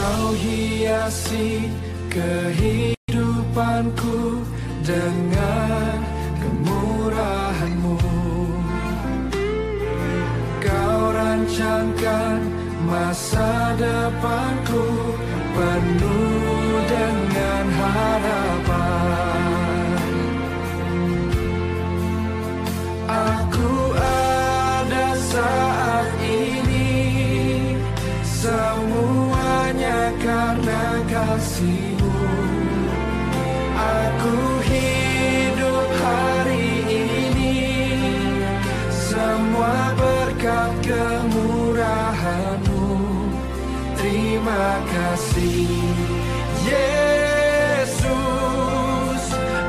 Kau hiasi kehidupanku dengan kemurahan-Mu. Kau rancangkan masa depanku penuh dengan harapan. Aku ada saat ini, semuanya karena kasih-Mu. Aku hidup hari ini, semua berkat kemurahan-Mu. Terima kasih Yesus,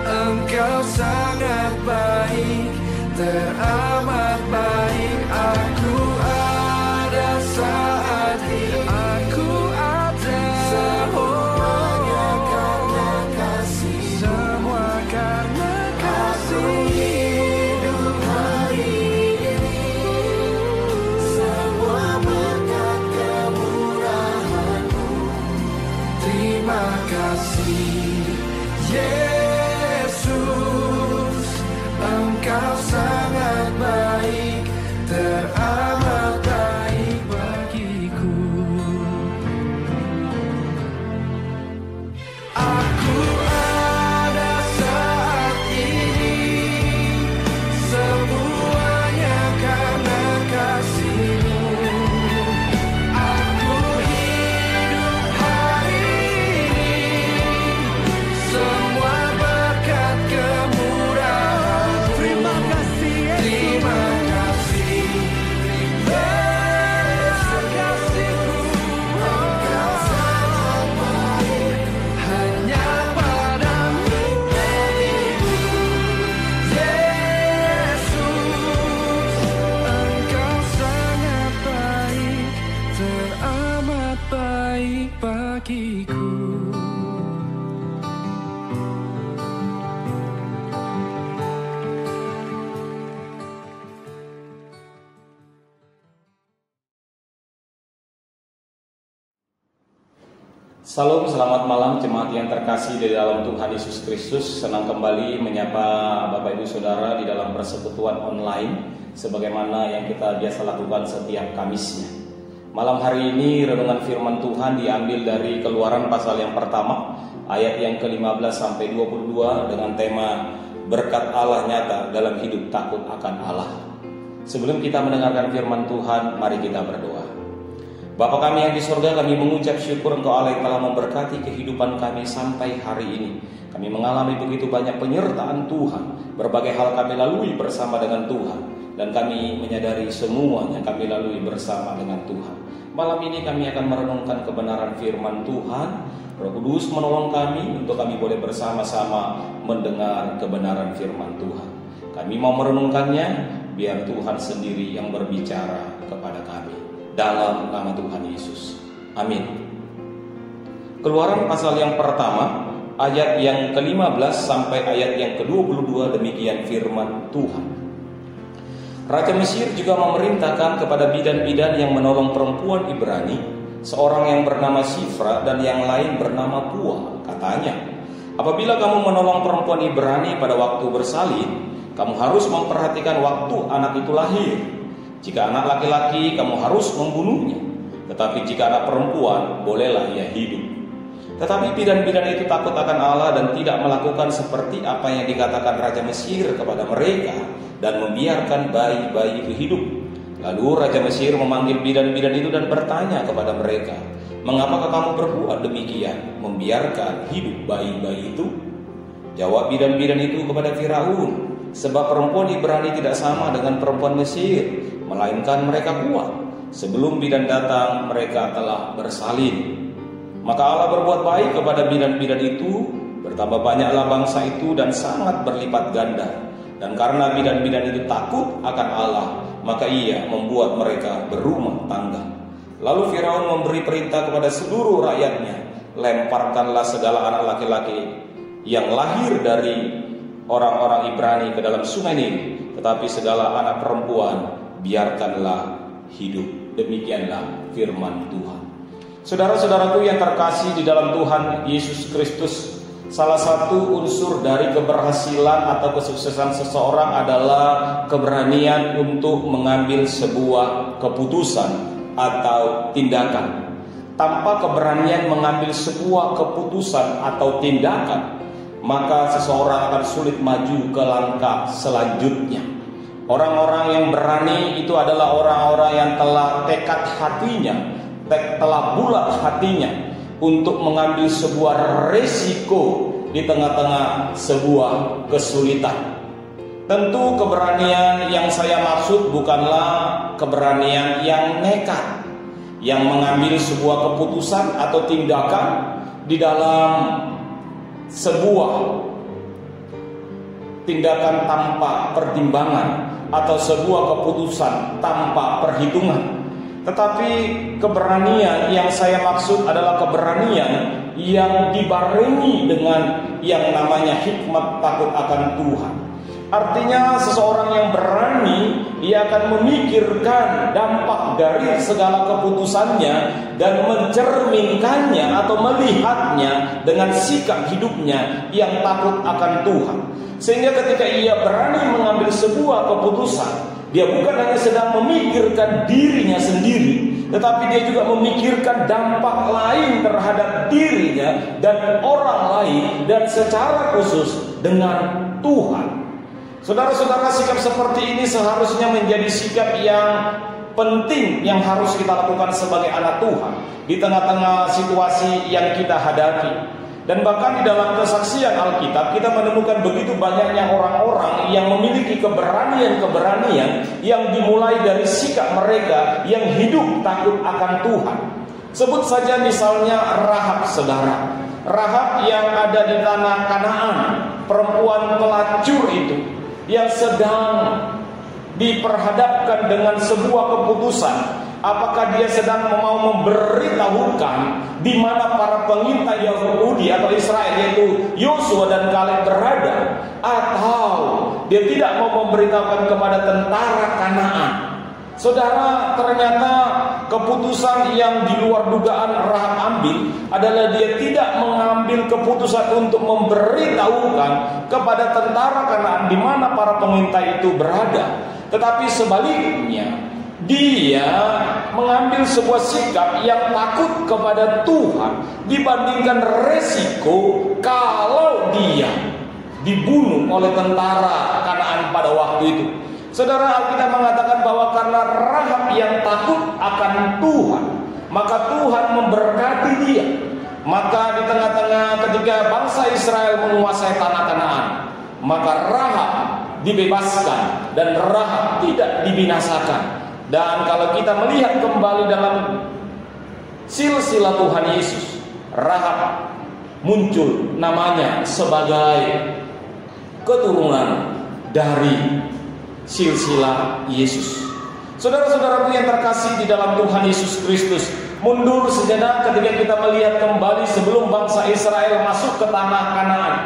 Engkau sangat baik, teramat baik. Aku ada saat ini, aku ada, semuanya karena kasih, semua karena kasih. Hidup hari ini, semua berkat kemurahan-Mu. Terima kasih Yesus, Engkau sangat baik, teramat baik bagiku. Aku ada saat ini, semuanya karena kasih-Mu. Aku hidup hari ini, semua berkat kemurahan-Mu. Terima kasih Yesus. Terima kasih Yesus, kasih-Mu. Engkau sangat baik, hanya padamu beribu. Yesus, Engkau sangat baik, teramat baik bagiku. Salam, selamat malam jemaat yang terkasih di dalam Tuhan Yesus Kristus. Senang kembali menyapa Bapak Ibu Saudara di dalam persekutuan online sebagaimana yang kita biasa lakukan setiap Kamisnya. Malam hari ini renungan firman Tuhan diambil dari Keluaran pasal yang pertama, ayat yang ke-15 sampai 22 dengan tema berkat Allah nyata dalam hidup takut akan Allah. Sebelum kita mendengarkan firman Tuhan, mari kita berdoa. Bapa kami yang di surga, kami mengucap syukur Engkau Allah yang telah memberkati kehidupan kami sampai hari ini. Kami mengalami begitu banyak penyertaan Tuhan. Berbagai hal kami lalui bersama dengan Tuhan. Dan kami menyadari semuanya kami lalui bersama dengan Tuhan. Malam ini kami akan merenungkan kebenaran firman Tuhan. Roh Kudus menolong kami untuk kami boleh bersama-sama mendengar kebenaran firman Tuhan. Kami mau merenungkannya, biar Tuhan sendiri yang berbicara kepada kami. Dalam nama Tuhan Yesus. Amin. Keluaran pasal yang pertama, ayat yang ke-15 sampai ayat yang ke-22, demikian firman Tuhan. Raja Mesir juga memerintahkan kepada bidan-bidan yang menolong perempuan Ibrani, seorang yang bernama Sifra dan yang lain bernama Pua. Katanya, apabila kamu menolong perempuan Ibrani pada waktu bersalin, kamu harus memperhatikan waktu anak itu lahir. Jika anak laki-laki, kamu harus membunuhnya. Tetapi jika anak perempuan, bolehlah ia hidup. Tetapi bidan-bidan itu takut akan Allah dan tidak melakukan seperti apa yang dikatakan Raja Mesir kepada mereka, dan membiarkan bayi-bayi itu hidup. Lalu Raja Mesir memanggil bidan-bidan itu dan bertanya kepada mereka, mengapakah kamu berbuat demikian, membiarkan hidup bayi-bayi itu? Jawab bidan-bidan itu kepada Firaun, sebab perempuan Ibrani tidak sama dengan perempuan Mesir, melainkan mereka kuat. Sebelum bidan datang, mereka telah bersalin. Maka Allah berbuat baik kepada bidan-bidan itu, bertambah banyaklah bangsa itu dan sangat berlipat ganda. Dan karena bidan-bidan itu takut akan Allah, maka ia membuat mereka berumah tangga. Lalu Firaun memberi perintah kepada seluruh rakyatnya, lemparkanlah segala anak laki-laki yang lahir dari orang-orang Ibrani ke dalam sungai Nil, tetapi segala anak perempuan biarkanlah hidup. Demikianlah firman Tuhan. Saudara-saudaraku yang terkasih di dalam Tuhan Yesus Kristus, salah satu unsur dari keberhasilan atau kesuksesan seseorang adalah keberanian untuk mengambil sebuah keputusan atau tindakan. Tanpa keberanian mengambil sebuah keputusan atau tindakan, maka seseorang akan sulit maju ke langkah selanjutnya. Orang-orang yang berani itu adalah orang-orang yang telah tekad hatinya, telah bulat hatinya untuk mengambil sebuah resiko di tengah-tengah sebuah kesulitan. Tentu keberanian yang saya maksud bukanlah keberanian yang nekat, yang mengambil sebuah keputusan atau tindakan di dalam sebuah tindakan tanpa pertimbangan atau sebuah keputusan tanpa perhitungan. Tetapi keberanian yang saya maksud adalah keberanian yang dibarengi dengan yang namanya hikmat takut akan Tuhan. Artinya seseorang yang berani, ia akan memikirkan dampak dari segala keputusannya dan mencerminkannya atau melihatnya dengan sikap hidupnya yang takut akan Tuhan. Sehingga ketika ia berani mengambil sebuah keputusan, dia bukan hanya sedang memikirkan dirinya sendiri, tetapi dia juga memikirkan dampak lain terhadap dirinya dan orang lain, dan secara khusus dengan Tuhan. Saudara-saudara, sikap seperti ini seharusnya menjadi sikap yang penting yang harus kita lakukan sebagai anak Tuhan di tengah-tengah situasi yang kita hadapi. Dan bahkan di dalam kesaksian Alkitab kita menemukan begitu banyaknya orang-orang yang memiliki keberanian-keberanian yang dimulai dari sikap mereka yang hidup takut akan Tuhan. Sebut saja misalnya Rahab, saudara. Rahab yang ada di tanah Kanaan, perempuan pelacur itu, yang sedang diperhadapkan dengan sebuah keputusan. Apakah dia sedang mau memberitahukan di mana para pengintai Yahudi atau Israel, yaitu Yosua dan Kaleb, berada, atau dia tidak mau memberitahukan kepada tentara Kanaan? Saudara, ternyata keputusan yang di luar dugaan Rahab ambil adalah dia tidak mengambil keputusan untuk memberitahukan kepada tentara Kanaan di mana para pengintai itu berada, tetapi sebaliknya dia mengambil sebuah sikap yang takut kepada Tuhan dibandingkan resiko kalau dia dibunuh oleh tentara Kanaan pada waktu itu. Saudara, Alkitab mengatakan bahwa karena Rahab yang takut akan Tuhan, maka Tuhan memberkati dia. Maka di tengah-tengah ketika bangsa Israel menguasai tanah Kanaan, maka Rahab dibebaskan dan Rahab tidak dibinasakan. Dan kalau kita melihat kembali dalam silsilah Tuhan Yesus, Rahab muncul namanya sebagai keturunan dari silsilah Yesus. Saudara-saudaraku yang terkasih di dalam Tuhan Yesus Kristus, mundur sejenak ketika kita melihat kembali sebelum bangsa Israel masuk ke tanah Kanaan.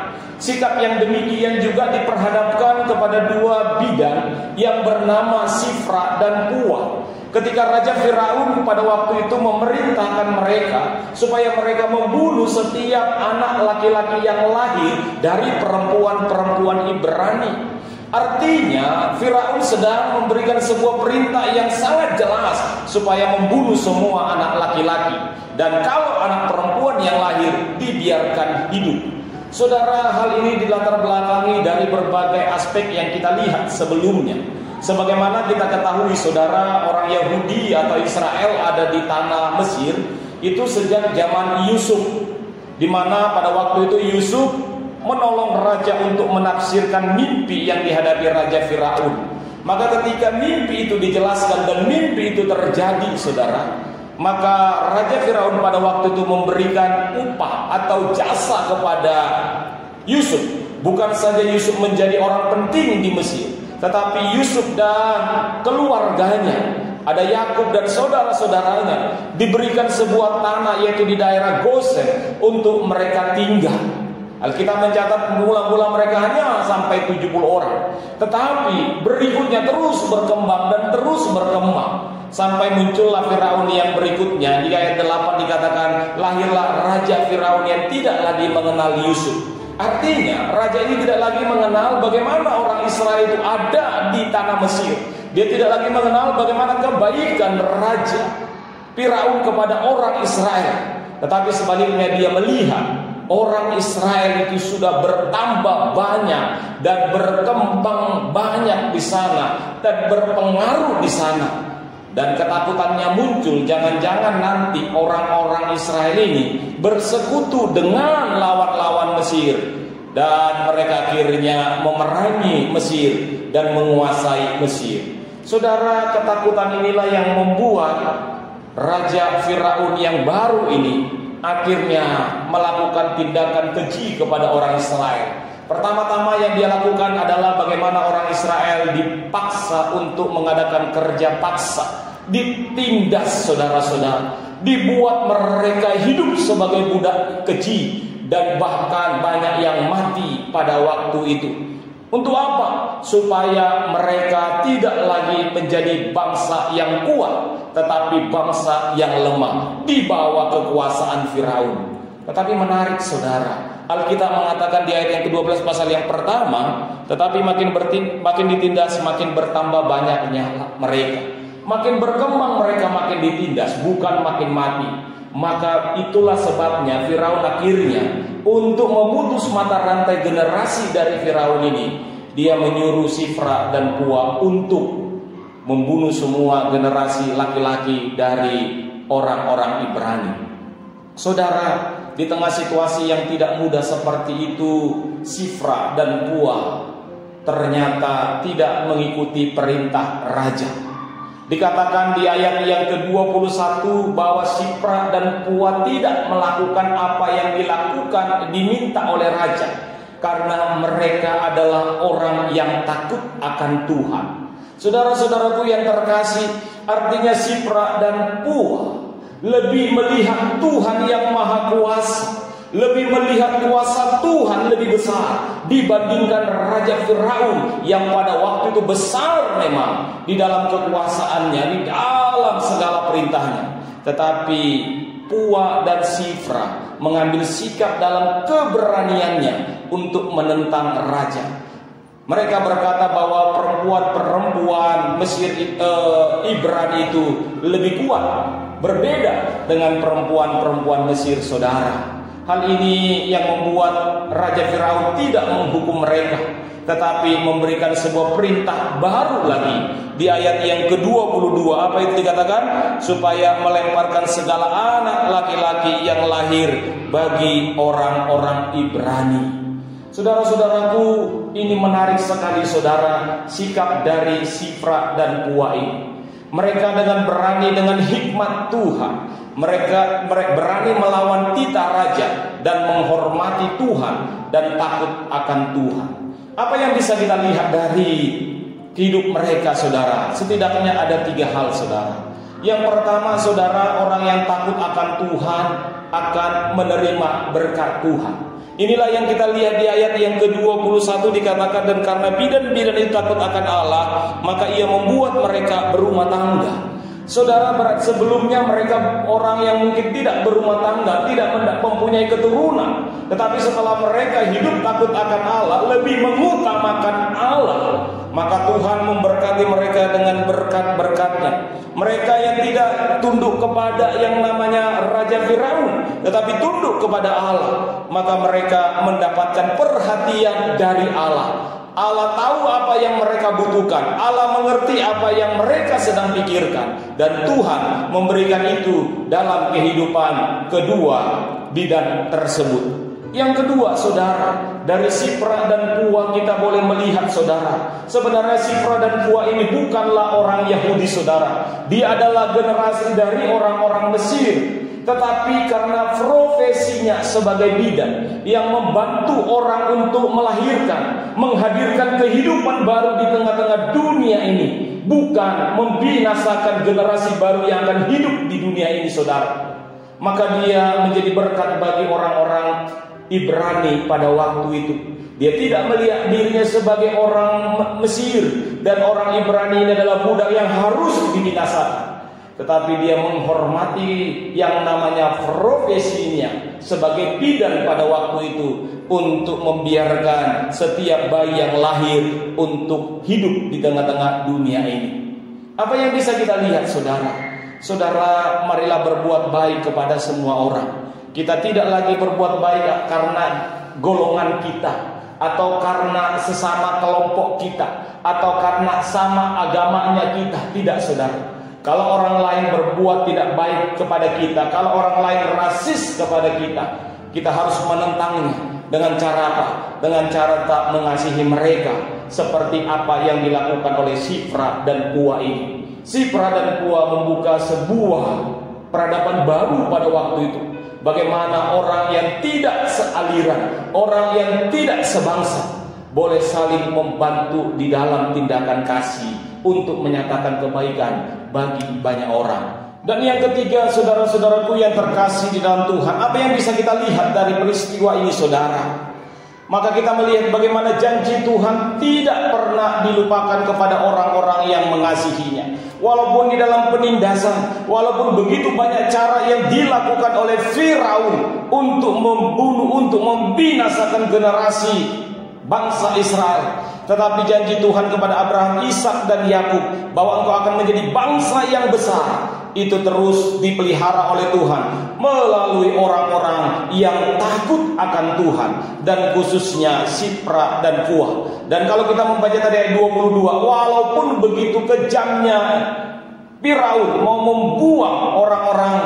Sikap yang demikian juga diperhadapkan kepada dua bidan yang bernama Sifra dan Puah. Ketika Raja Firaun pada waktu itu memerintahkan mereka supaya mereka membunuh setiap anak laki-laki yang lahir dari perempuan-perempuan Ibrani. Artinya Firaun sedang memberikan sebuah perintah yang sangat jelas supaya membunuh semua anak laki-laki, dan kalau anak perempuan yang lahir dibiarkan hidup. Saudara, hal ini dilatar belakangi dari berbagai aspek yang kita lihat sebelumnya. Sebagaimana kita ketahui, saudara, orang Yahudi atau Israel ada di tanah Mesir itu sejak zaman Yusuf, di mana pada waktu itu Yusuf menolong raja untuk menafsirkan mimpi yang dihadapi Raja Firaun. Maka ketika mimpi itu dijelaskan dan mimpi itu terjadi, saudara, maka Raja Firaun pada waktu itu memberikan upah atau jasa kepada Yusuf. Bukan saja Yusuf menjadi orang penting di Mesir, tetapi Yusuf dan keluarganya, ada Yakub dan saudara-saudaranya, diberikan sebuah tanah yaitu di daerah Gosen untuk mereka tinggal. Alkitab mencatat mula-mula mereka hanya sampai 70 orang, tetapi berikutnya terus berkembang dan terus berkembang. Sampai muncullah Firaun yang berikutnya. Di ayat 8 dikatakan, lahirlah Raja Firaun yang tidak lagi mengenal Yusuf. Artinya raja ini tidak lagi mengenal bagaimana orang Israel itu ada di tanah Mesir. Dia tidak lagi mengenal bagaimana kebaikan Raja Firaun kepada orang Israel. Tetapi sebaliknya dia melihat orang Israel itu sudah bertambah banyak dan berkembang banyak di sana dan berpengaruh di sana. Dan ketakutannya muncul, jangan-jangan nanti orang-orang Israel ini bersekutu dengan lawan-lawan Mesir, dan mereka akhirnya memerangi Mesir dan menguasai Mesir. Saudara, ketakutan inilah yang membuat Raja Firaun yang baru ini akhirnya melakukan tindakan keji kepada orang Israel. Pertama-tama yang dia lakukan adalah bagaimana orang Israel dipaksa untuk mengadakan kerja paksa, ditindas saudara-saudara, dibuat mereka hidup sebagai budak keji, dan bahkan banyak yang mati pada waktu itu. Untuk apa? Supaya mereka tidak lagi menjadi bangsa yang kuat, tetapi bangsa yang lemah di bawah kekuasaan Firaun. Tetapi menarik saudara, Alkitab mengatakan di ayat yang ke-12 pasal yang pertama, tetapi makin ditindas, makin bertambah banyaknya mereka. Makin berkembang mereka, makin ditindas, bukan makin mati. Maka itulah sebabnya Firaun akhirnya untuk memutus mata rantai generasi dari Firaun ini, dia menyuruh Sifra dan Pua untuk membunuh semua generasi laki-laki dari orang-orang Ibrani. Saudara, di tengah situasi yang tidak mudah seperti itu, Sifra dan Pua ternyata tidak mengikuti perintah raja. Dikatakan di ayat yang ke-21 bahwa Sifra dan Pua tidak melakukan apa yang diminta oleh raja, karena mereka adalah orang yang takut akan Tuhan. Saudara-saudaraku yang terkasih, artinya Sifra dan Pua lebih melihat Tuhan yang maha kuasa, lebih melihat kuasa Tuhan lebih besar dibandingkan Raja Firaun yang pada waktu itu besar memang di dalam kekuasaannya, di dalam segala perintahnya. Tetapi Pua dan Sifra mengambil sikap dalam keberaniannya untuk menentang raja. Mereka berkata bahwa perempuan Mesir Ibrani itu lebih kuat, berbeda dengan perempuan-perempuan Mesir, saudara. Hal ini yang membuat Raja Firaun tidak menghukum mereka, tetapi memberikan sebuah perintah baru lagi. Di ayat yang ke-22 apa itu dikatakan? Supaya melemparkan segala anak laki-laki yang lahir bagi orang-orang Ibrani. Saudara-saudaraku, ini menarik sekali saudara, sikap dari Sifra dan Pua ini. Mereka dengan berani, dengan hikmat Tuhan, mereka berani melawan titah raja dan menghormati Tuhan dan takut akan Tuhan. Apa yang bisa kita lihat dari hidup mereka saudara? Setidaknya ada 3 hal saudara. Yang pertama saudara, orang yang takut akan Tuhan akan menerima berkat Tuhan. Inilah yang kita lihat di ayat yang ke-21 dikatakan, dan karena bidan-bidan itu takut akan Allah, maka ia membuat mereka berumah tangga. Saudara, sebelumnya mereka orang yang mungkin tidak berumah tangga, tidak mempunyai keturunan. Tetapi setelah mereka hidup takut akan Allah, lebih mengutamakan Allah, maka Tuhan memberkati mereka dengan berkat-berkatnya. Mereka yang tidak tunduk kepada yang namanya Raja Firaun, tetapi tunduk kepada Allah, maka mereka mendapatkan perhatian dari Allah. Allah tahu apa yang mereka butuhkan, Allah mengerti apa yang mereka sedang pikirkan, dan Tuhan memberikan itu dalam kehidupan kedua bidan tersebut. Yang kedua saudara, dari Sifra dan Pua kita boleh melihat saudara, sebenarnya Sifra dan Pua ini bukanlah orang Yahudi saudara. Dia adalah generasi dari orang-orang Mesir, tetapi karena profesinya sebagai bidan yang membantu orang untuk melahirkan, menghadirkan kehidupan baru di tengah-tengah dunia ini, bukan membinasakan generasi baru yang akan hidup di dunia ini saudara, maka dia menjadi berkat bagi orang-orang Ibrani pada waktu itu. Dia tidak melihat dirinya sebagai orang Mesir dan orang Ibrani ini adalah budak yang harus dibinasakan. tetapi dia menghormati yang namanya profesinya sebagai bidan pada waktu itu, untuk membiarkan setiap bayi yang lahir untuk hidup di tengah-tengah dunia ini. Apa yang bisa kita lihat, saudara? Saudara, marilah berbuat baik kepada semua orang. Kita tidak lagi berbuat baik karena golongan kita, atau karena sesama kelompok kita, atau karena sama agamanya kita. Tidak, saudara. Kalau orang lain berbuat tidak baik kepada kita, kalau orang lain rasis kepada kita, kita harus menentangnya. Dengan cara apa? Dengan cara tak mengasihi mereka, seperti apa yang dilakukan oleh Shipra dan Pua ini. Shipra dan Pua membuka sebuah peradaban baru pada waktu itu. Bagaimana orang yang tidak sealiran, orang yang tidak sebangsa, boleh saling membantu di dalam tindakan kasih untuk menyatakan kebaikan bagi banyak orang. Dan yang ketiga, saudara-saudaraku yang terkasih di dalam Tuhan, apa yang bisa kita lihat dari peristiwa ini, saudara? Maka kita melihat bagaimana janji Tuhan tidak pernah dilupakan kepada orang-orang yang mengasihinya. Walaupun di dalam penindasan, walaupun begitu banyak cara yang dilakukan oleh Firaun untuk membunuh, untuk membinasakan generasi bangsa Israel, tetapi janji Tuhan kepada Abraham, Ishak dan Yakub bahwa engkau akan menjadi bangsa yang besar, itu terus dipelihara oleh Tuhan melalui orang-orang yang takut akan Tuhan, dan khususnya Shipra dan Pua. Dan kalau kita membaca tadi ayat 22, walaupun begitu kejamnya Firaun mau membuang orang-orang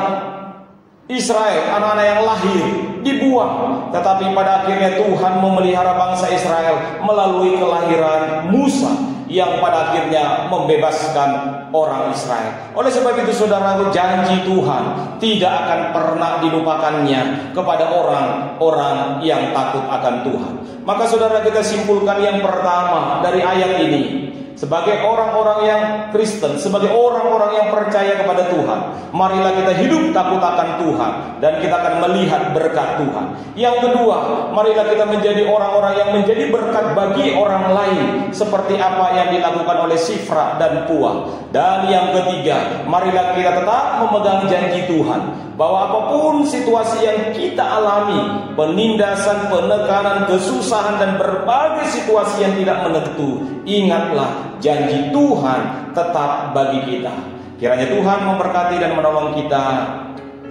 Israel, anak-anak yang lahir dibuang, tetapi pada akhirnya Tuhan memelihara bangsa Israel melalui kelahiran Musa yang pada akhirnya membebaskan orang Israel. Oleh sebab itu, saudara, janji Tuhan tidak akan pernah dilupakannya kepada orang-orang yang takut akan Tuhan. Maka saudara, kita simpulkan yang pertama dari ayat ini, sebagai orang-orang yang Kristen, sebagai orang-orang yang percaya kepada Tuhan, marilah kita hidup takut akan Tuhan, dan kita akan melihat berkat Tuhan. Yang kedua, marilah kita menjadi orang-orang yang menjadi berkat bagi orang lain, seperti apa yang dilakukan oleh Shipra dan Pua. Dan yang ketiga, marilah kita tetap memegang janji Tuhan, bahwa apapun situasi yang kita alami, penindasan, penekanan, kesusahan, dan berbagai situasi yang tidak menentu, ingatlah janji Tuhan tetap bagi kita. Kiranya Tuhan memberkati dan menolong kita.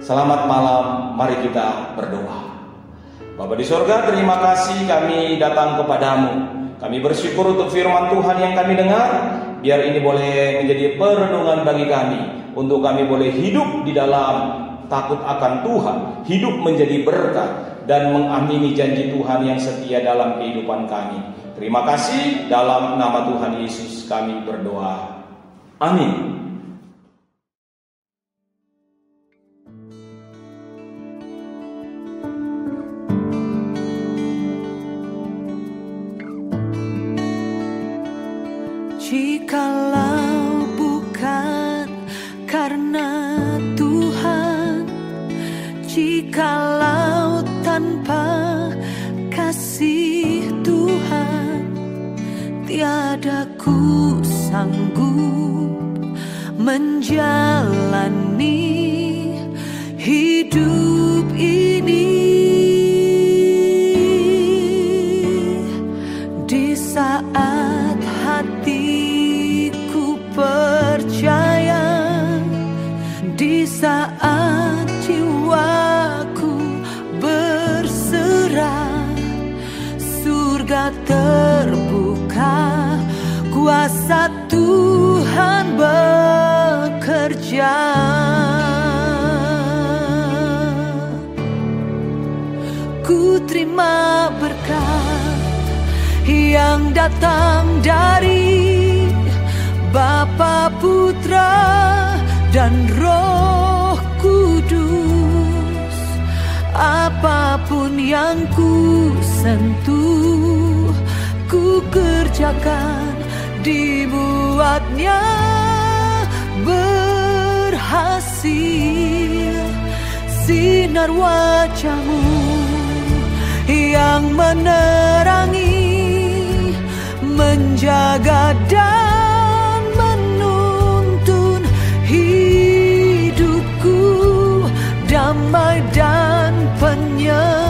Selamat malam, mari kita berdoa. Bapa di sorga, terima kasih kami datang kepadamu. Kami bersyukur untuk firman Tuhan yang kami dengar. Biar ini boleh menjadi perenungan bagi kami, untuk kami boleh hidup di dalam takut akan Tuhan, hidup menjadi berkat, dan mengamini janji Tuhan yang setia dalam kehidupan kami. Terima kasih, dalam nama Tuhan Yesus kami berdoa. Amin. Jikalau bukan karena Tuhan, jikalau tanpa kasih Tuhan, tiada ku sanggup menjalani hidup ini. Di saat hatiku percaya, di saat jiwaku berserah, surga terbuka, kuasa Tuhan bekerja. Ku terima berkat yang datang dari Bapa, Putra, dan Roh Kudus. Apapun yang ku sentuh, ku kerjakan, dibuatnya berhasil. Sinar wajah-Mu yang menerangi, menjaga dan menuntun hidup. dan penyembuhan.